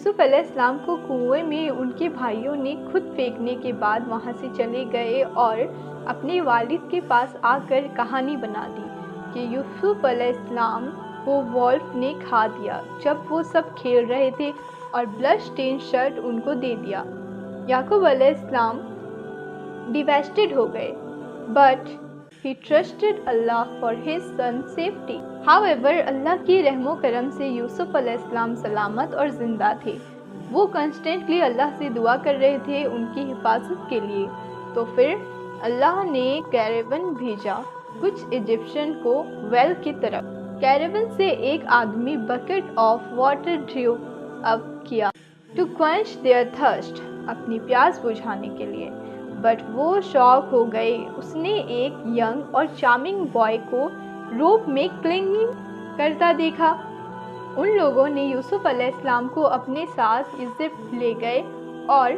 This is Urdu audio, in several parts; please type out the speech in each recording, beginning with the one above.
یوسف علیہ السلام کو کنویں میں ان کے بھائیوں نے خود پھینکنے کے بعد وہاں سے چلے گئے اور اپنے والد کے پاس آ کر کہانی بنا دی کہ یوسف علیہ السلام کو وولف نے کھا دیا جب وہ سب کھیل رہے تھے اور بلڈ سٹین شرٹ ان کو دے دیا۔ یعقوب علیہ السلام ڈیواسٹیڈ ہو گئے but he trusted Allah for his son's safety. However, اللہ کی رحم و کرم سے یوسف علیہ السلام سلامت اور زندہ تھے۔ وہ کنسٹنٹلی اللہ سے دعا کر رہے تھے ان کی حفاظت کے لیے۔ تو پھر اللہ نے کیریون بھیجا کچھ ایجپشن کو ویل کی طرف۔ کیریون سے ایک آدمی بکٹ آف واٹر ڈریو اپ کیا to quench their thirst، اپنی پیاس بجھانے کے لیے۔ بٹ وہ شاک ہو گئے، اس نے ایک ینگ اور چارمنگ بوائے کو روپ میں کلنگنگ کرتا دیکھا۔ ان لوگوں نے یوسف علیہ السلام کو اپنے ساتھ ایجپٹ لے گئے اور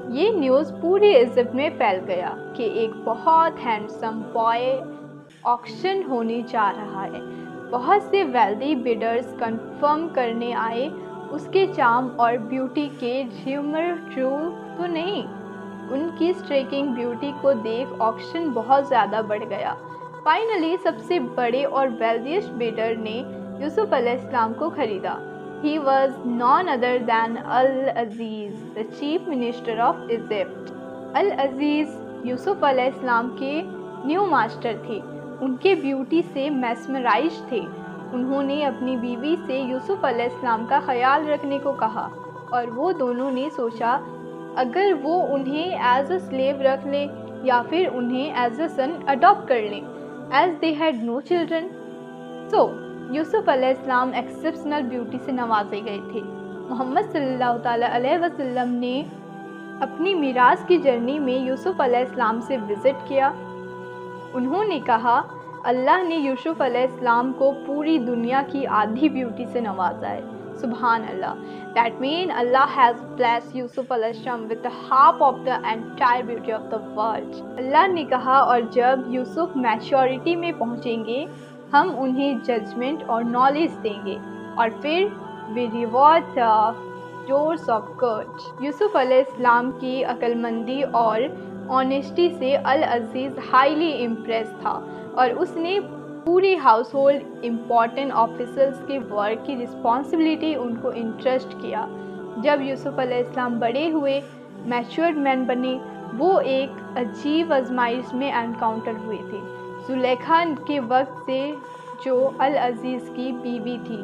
یہ نیوز پورے ایجپٹ میں پھیل گیا کہ ایک بہت ہینڈسم بوائے آکشن ہونے جا رہا ہے۔ بہت سے ویلدی بیڈرز کنفرم کرنے آئے اس کے چارم اور بیوٹی کے ریومر ٹرو تو نہیں۔ ان کی اسٹریکنگ بیوٹی کو دیکھ آکشن بہت زیادہ بڑھ گیا۔ فائنلی سب سے بڑے اور ویلدیسٹ بیڈر نے یوسف علیہ السلام کو خریدا۔ He was none other than Al-Aziz, the chief minister of Egypt. العزیز یوسف علیہ السلام کے نیو ماسٹر تھے۔ ان کے بیوٹی سے میسمرائز تھے۔ انہوں نے اپنی بیوی سے یوسف علیہ السلام کا خیال رکھنے کو کہا اور وہ دونوں نے سوچا اگر وہ انہیں ایز اے سلیو رکھ لیں یا پھر انہیں ایز اے سن اڈاپٹ کر لیں as they had no children. So Yusuf علیہ السلام ایکسپشنل بیوٹی سے نوازے گئے تھے۔ محمد صلی اللہ تعالیٰ علیہ وسلم نے اپنی میراث کی جرنی میں یوسف علیہ السلام سے وزٹ کیا۔ انہوں نے کہا اللہ نے یوسف علیہ السلام کو پوری دنیا کی آدھی بیوٹی سے نوازا ہے۔ سبحان اللہ۔ That means Allah has blessed Yusuf علیہ السلام with the half of the entire beauty of the world. اللہ نے کہا اور جب یوسف میچورٹی میں پہنچیں گے ہم انہیں ججمنٹ اور نالج دیں گے اور پھر we reward the doers of good. یوسف علیہ السلام کی عقل مندی اور آنیسٹی سے العزیز ہائیلی امپریس تھا اور اس نے پوری ہاؤس ہولڈ امپورٹنٹ آفیسرز کے ورک کی رسپانسبلٹی ان کو انٹرسٹ کیا۔ جب یوسف علیہ السلام بڑے ہوئے، میچورڈ مین بنے، وہ ایک عجیب آزمائش میں انکاؤنٹر ہوئے تھے زلیخا کے وقت سے جو العزیز کی بیوی تھی۔